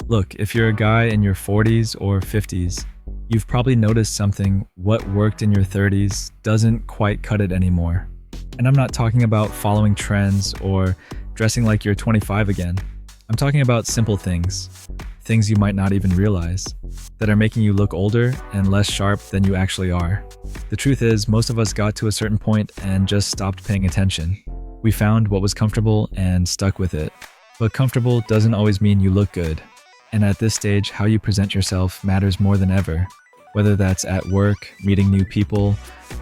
Look, if you're a guy in your 40s or 50s, you've probably noticed something. What worked in your 30s doesn't quite cut it anymore. And I'm not talking about following trends or dressing like you're 25 again. I'm talking about simple things you might not even realize, that are making you look older and less sharp than you actually are. The truth is, most of us got to a certain point and just stopped paying attention. We found what was comfortable and stuck with it. But comfortable doesn't always mean you look good. And at this stage, how you present yourself matters more than ever, whether that's at work, meeting new people,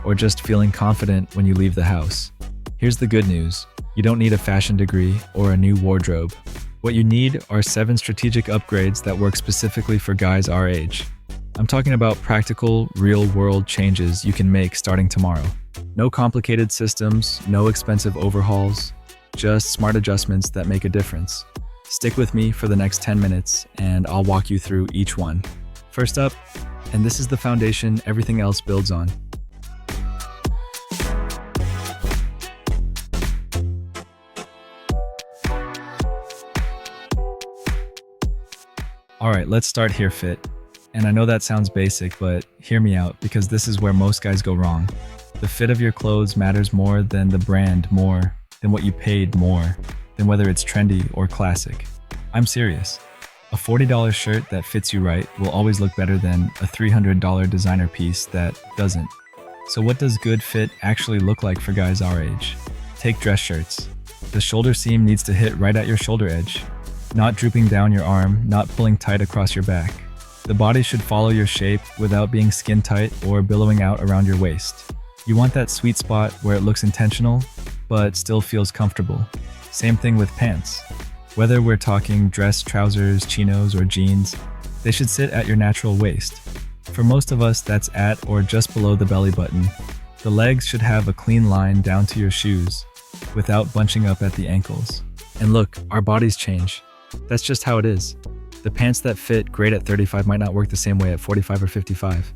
or just feeling confident when you leave the house. Here's the good news. You don't need a fashion degree or a new wardrobe. What you need are 7 strategic upgrades that work specifically for guys our age. I'm talking about practical, real-world changes you can make starting tomorrow. No complicated systems, no expensive overhauls, just smart adjustments that make a difference. Stick with me for the next 10 minutes and I'll walk you through each one. First up, and this is the foundation everything else builds on. Alright, let's start here, fit. And I know that sounds basic, but hear me out because this is where most guys go wrong. The fit of your clothes matters more than the brand, more than what you paid, more than whether it's trendy or classic. I'm serious. A $40 shirt that fits you right will always look better than a $300 designer piece that doesn't. So what does good fit actually look like for guys our age? Take dress shirts. The shoulder seam needs to hit right at your shoulder edge, not drooping down your arm, not pulling tight across your back. The body should follow your shape without being skin tight or billowing out around your waist. You want that sweet spot where it looks intentional, but still feels comfortable. Same thing with pants. Whether we're talking dress, trousers, chinos, or jeans, they should sit at your natural waist. For most of us, that's at or just below the belly button. The legs should have a clean line down to your shoes, without bunching up at the ankles. And look, our bodies change. That's just how it is. The pants that fit great at 35 might not work the same way at 45 or 55.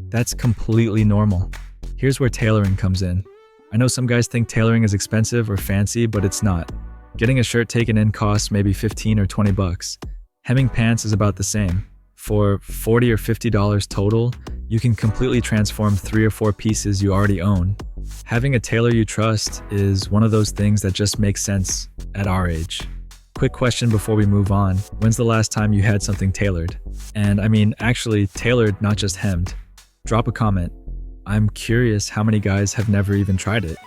That's completely normal. Here's where tailoring comes in. I know some guys think tailoring is expensive or fancy, but it's not. Getting a shirt taken in costs maybe 15 or 20 bucks. Hemming pants is about the same. For $40 or $50 total, you can completely transform 3 or 4 pieces you already own. Having a tailor you trust is one of those things that just makes sense at our age. Quick question before we move on. When's the last time you had something tailored? And I mean, actually tailored, not just hemmed. Drop a comment. I'm curious how many guys have never even tried it.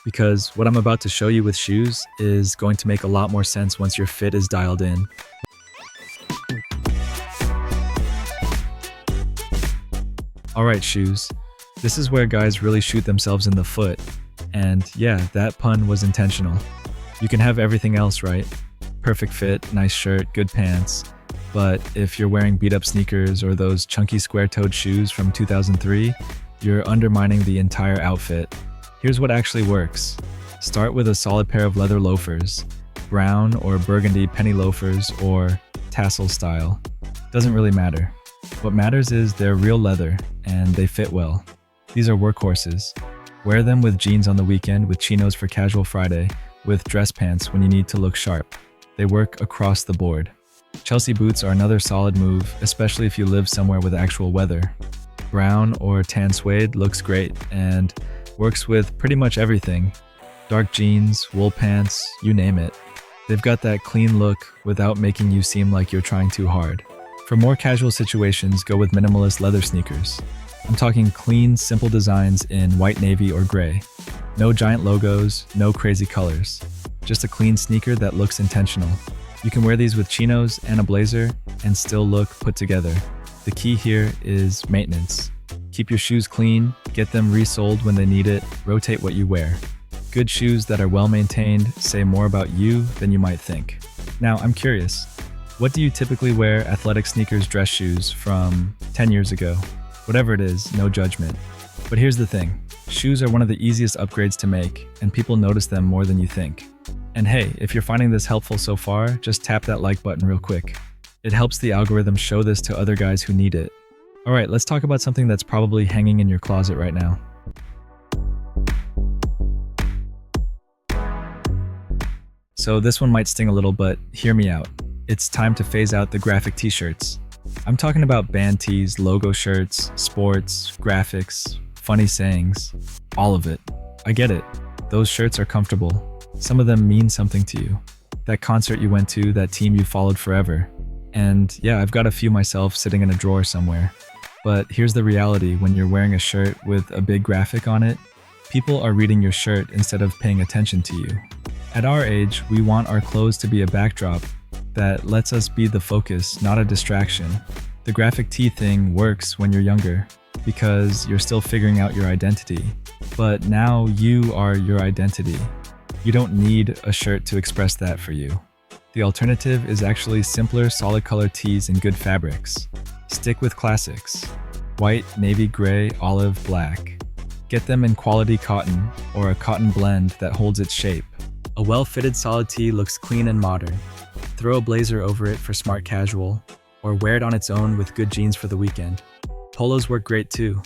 Because what I'm about to show you with shoes is going to make a lot more sense once your fit is dialed in. Alright, shoes. This is where guys really shoot themselves in the foot. And yeah, that pun was intentional. You can have everything else, right? Perfect fit, nice shirt, good pants. But if you're wearing beat-up sneakers or those chunky square-toed shoes from 2003, you're undermining the entire outfit. Here's what actually works. Start with a solid pair of leather loafers, brown or burgundy penny loafers or tassel style. Doesn't really matter. What matters is they're real leather and they fit well. These are workhorses. Wear them with jeans on the weekend, with chinos for casual Friday, with dress pants when you need to look sharp. They work across the board. Chelsea boots are another solid move, especially if you live somewhere with actual weather. Brown or tan suede looks great and works with pretty much everything. Dark jeans, wool pants, you name it. They've got that clean look without making you seem like you're trying too hard. For more casual situations, go with minimalist leather sneakers. I'm talking clean, simple designs in white, navy, or gray. No giant logos, no crazy colors. Just a clean sneaker that looks intentional. You can wear these with chinos and a blazer and still look put together. The key here is maintenance. Keep your shoes clean, get them resoled when they need it, rotate what you wear. Good shoes that are well maintained say more about you than you might think. Now, I'm curious, what do you typically wear? Athletic sneakers, dress shoes from 10 years ago? Whatever it is, no judgment. But here's the thing, shoes are one of the easiest upgrades to make, and people notice them more than you think. And hey, if you're finding this helpful so far, just tap that like button real quick. It helps the algorithm show this to other guys who need it. Alright, let's talk about something that's probably hanging in your closet right now. So this one might sting a little, but hear me out. it's time to phase out the graphic t-shirts. I'm talking about band tees, logo shirts, sports, graphics, funny sayings, all of it. I get it. Those shirts are comfortable. Some of them mean something to you. That concert you went to, that team you followed forever. And yeah, I've got a few myself sitting in a drawer somewhere. But here's the reality: when you're wearing a shirt with a big graphic on it, people are reading your shirt instead of paying attention to you. At our age, we want our clothes to be a backdrop that lets us be the focus, not a distraction. The graphic tee thing works when you're younger because you're still figuring out your identity. But now you are your identity. You don't need a shirt to express that for you. The alternative is actually simpler, solid color tees in good fabrics. Stick with classics: white, navy, gray, olive, black. Get them in quality cotton or a cotton blend that holds its shape. A well-fitted solid tee looks clean and modern. Throw a blazer over it for smart casual, or wear it on its own with good jeans for the weekend. Polos work great too.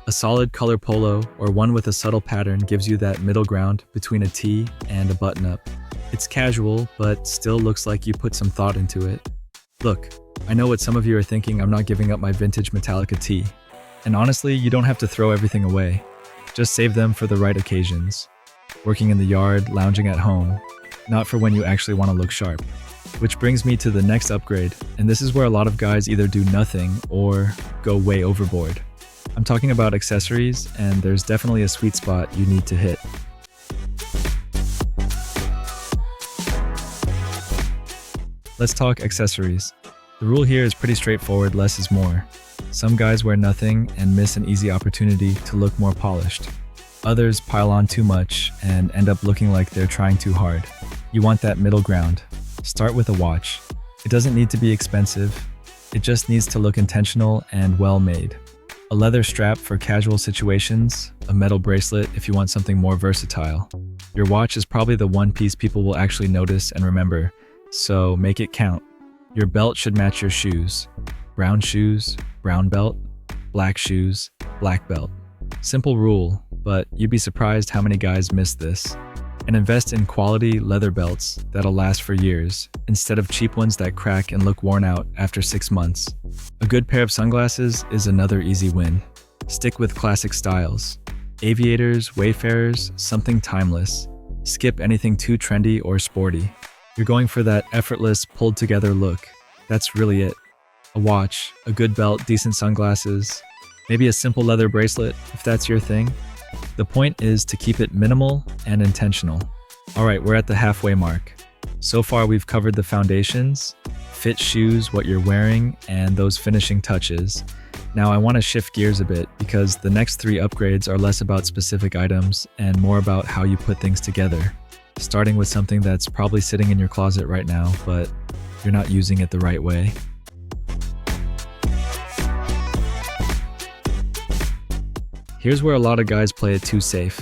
A solid color polo or one with a subtle pattern gives you that middle ground between a tee and a button-up. It's casual, but still looks like you put some thought into it. Look, I know what some of you are thinking: I'm not giving up my vintage Metallica tee. And honestly, you don't have to throw everything away. Just save them for the right occasions. Working in the yard, lounging at home, not for when you actually want to look sharp. Which brings me to the next upgrade, and this is where a lot of guys either do nothing or go way overboard. I'm talking about accessories, and there's definitely a sweet spot you need to hit. Let's talk accessories. The rule here is pretty straightforward: less is more. Some guys wear nothing and miss an easy opportunity to look more polished. Others pile on too much and end up looking like they're trying too hard. You want that middle ground. Start with a watch. It doesn't need to be expensive. It just needs to look intentional and well made. A leather strap for casual situations, a metal bracelet if you want something more versatile. Your watch is probably the one piece people will actually notice and remember, so make it count. Your belt should match your shoes. Brown shoes, brown belt. Black shoes, black belt. Simple rule, but you'd be surprised how many guys miss this. And invest in quality leather belts that'll last for years, instead of cheap ones that crack and look worn out after 6 months. A good pair of sunglasses is another easy win. Stick with classic styles. Aviators, wayfarers, something timeless. Skip anything too trendy or sporty. You're going for that effortless, pulled together look. That's really it. A watch, a good belt, decent sunglasses, maybe a simple leather bracelet if that's your thing. The point is to keep it minimal and intentional. Alright, we're at the halfway mark. So far we've covered the foundations, fit shoes, what you're wearing, and those finishing touches. Now I want to shift gears a bit because the next 3 upgrades are less about specific items and more about how you put things together. Starting with something that's probably sitting in your closet right now, but you're not using it the right way. Here's where a lot of guys play it too safe.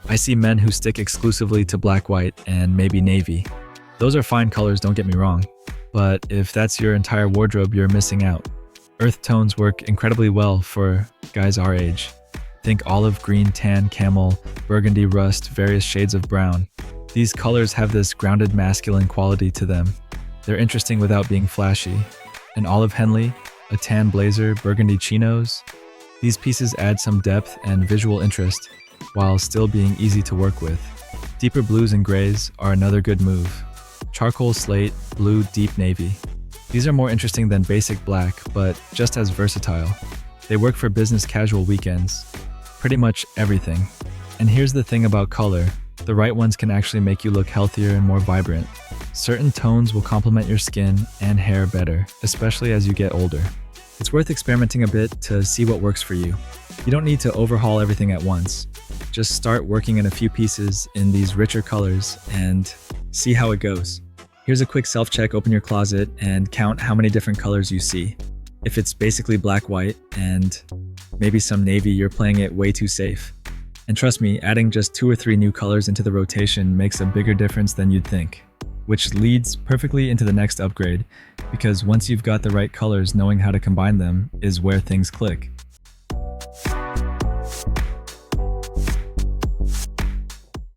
I see men who stick exclusively to black, white, and maybe navy. Those are fine colors, don't get me wrong. But if that's your entire wardrobe, you're missing out. Earth tones work incredibly well for guys our age. Think olive, green, tan, camel, burgundy, rust, various shades of brown. These colors have this grounded masculine quality to them. They're interesting without being flashy. An olive Henley, a tan blazer, burgundy chinos. These pieces add some depth and visual interest while still being easy to work with. Deeper blues and grays are another good move. Charcoal slate, blue, deep navy. These are more interesting than basic black, but just as versatile. They work for business casual weekends. Pretty much everything. And here's the thing about color. The right ones can actually make you look healthier and more vibrant. Certain tones will complement your skin and hair better, especially as you get older. It's worth experimenting a bit to see what works for you. You don't need to overhaul everything at once. Just start working in a few pieces in these richer colors and see how it goes. Here's a quick self-check: open your closet and count how many different colors you see. If it's basically black, white, and maybe some navy, you're playing it way too safe. And trust me, adding just 2 or 3 new colors into the rotation makes a bigger difference than you'd think. Which leads perfectly into the next upgrade, because once you've got the right colors, knowing how to combine them is where things click.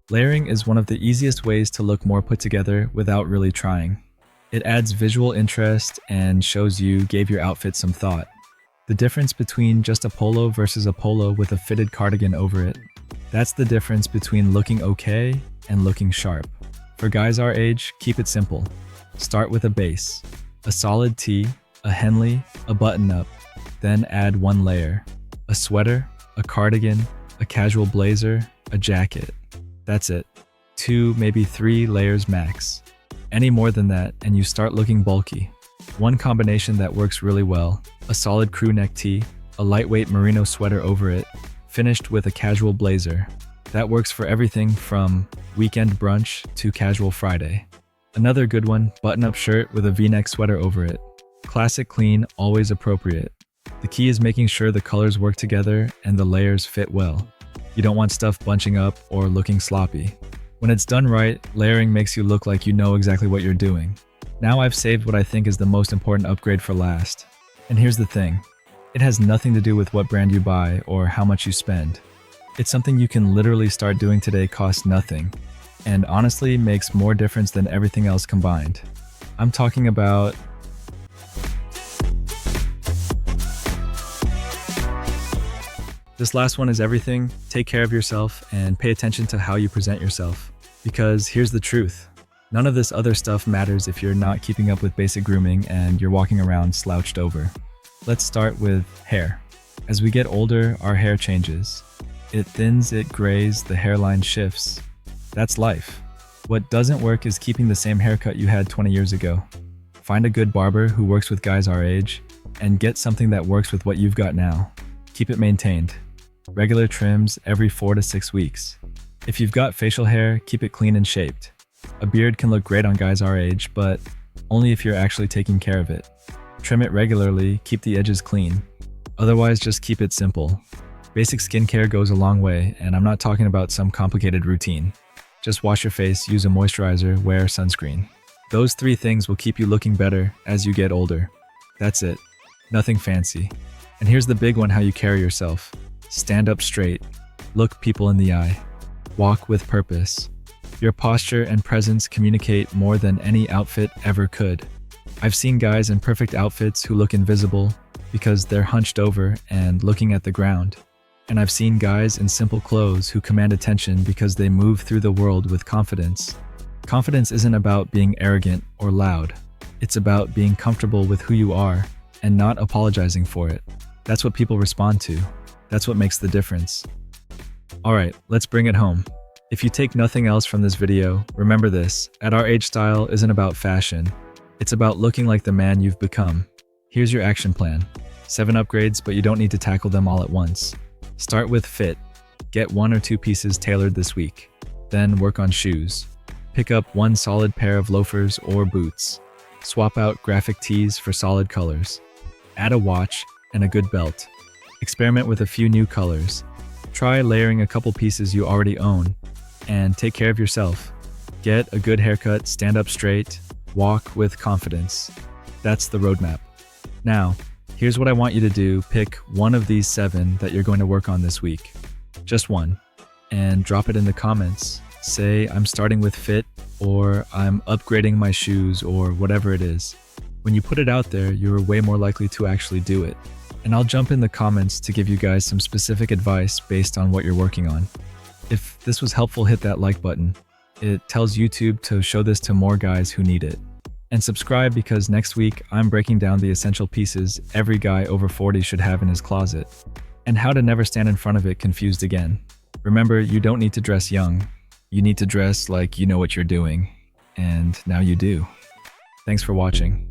Layering is one of the easiest ways to look more put together without really trying. It adds visual interest and shows you gave your outfit some thought. The difference between just a polo versus a polo with a fitted cardigan over it. That's the difference between looking okay and looking sharp. For guys our age, keep it simple. Start with a base, a solid tee, a Henley, a button-up, then add one layer. A sweater, a cardigan, a casual blazer, a jacket. That's it. 2, maybe 3 layers max. Any more than that and you start looking bulky. One combination that works really well, a solid crew neck tee, a lightweight merino sweater over it, finished with a casual blazer. That works for everything from weekend brunch to casual Friday. Another good one, button-up shirt with a V-neck sweater over it. Classic clean, always appropriate. The key is making sure the colors work together and the layers fit well. You don't want stuff bunching up or looking sloppy. When it's done right, layering makes you look like you know exactly what you're doing. Now I've saved what I think is the most important upgrade for last. And here's the thing. It has nothing to do with what brand you buy or how much you spend. It's something you can literally start doing today, costs nothing, and honestly makes more difference than everything else combined. I'm talking about this last one is everything. Take care of yourself and pay attention to how you present yourself. Because here's the truth. None of this other stuff matters if you're not keeping up with basic grooming and you're walking around slouched over. Let's start with hair. As we get older, our hair changes. It thins, it grays, the hairline shifts. That's life. What doesn't work is keeping the same haircut you had 20 years ago. Find a good barber who works with guys our age and get something that works with what you've got now. Keep it maintained. Regular trims every 4 to 6 weeks. If you've got facial hair, keep it clean and shaped. A beard can look great on guys our age, but only if you're actually taking care of it. Trim it regularly, keep the edges clean. Otherwise, just keep it simple. Basic skincare goes a long way, and I'm not talking about some complicated routine. Just wash your face, use a moisturizer, wear sunscreen. Those 3 things will keep you looking better as you get older. That's it. Nothing fancy. And here's the big one: how you carry yourself. Stand up straight. Look people in the eye. Walk with purpose. Your posture and presence communicate more than any outfit ever could. I've seen guys in perfect outfits who look invisible because they're hunched over and looking at the ground. And I've seen guys in simple clothes who command attention because they move through the world with confidence. Confidence isn't about being arrogant or loud. It's about being comfortable with who you are and not apologizing for it. That's what people respond to. That's what makes the difference. Alright, let's bring it home. If you take nothing else from this video, remember this: at our age, style isn't about fashion. It's about looking like the man you've become. Here's your action plan. 7 upgrades, but you don't need to tackle them all at once. Start with fit. Get 1 or 2 pieces tailored this week. Then work on shoes. Pick up 1 solid pair of loafers or boots. Swap out graphic tees for solid colors. Add a watch and a good belt. Experiment with a few new colors. Try layering a couple pieces you already own. And take care of yourself. Get a good haircut, stand up straight, walk with confidence. That's the roadmap. Now, here's what I want you to do. Pick one of these 7 that you're going to work on this week. Just one. And drop it in the comments. Say, I'm starting with fit, or I'm upgrading my shoes, or whatever it is. When you put it out there, you're way more likely to actually do it. And I'll jump in the comments to give you guys some specific advice based on what you're working on. If this was helpful, hit that like button. It tells YouTube to show this to more guys who need it. And subscribe, because next week I'm breaking down the essential pieces every guy over 40 should have in his closet, and how to never stand in front of it confused again. Remember, you don't need to dress young. You need to dress like you know what you're doing. And now you do. Thanks for watching.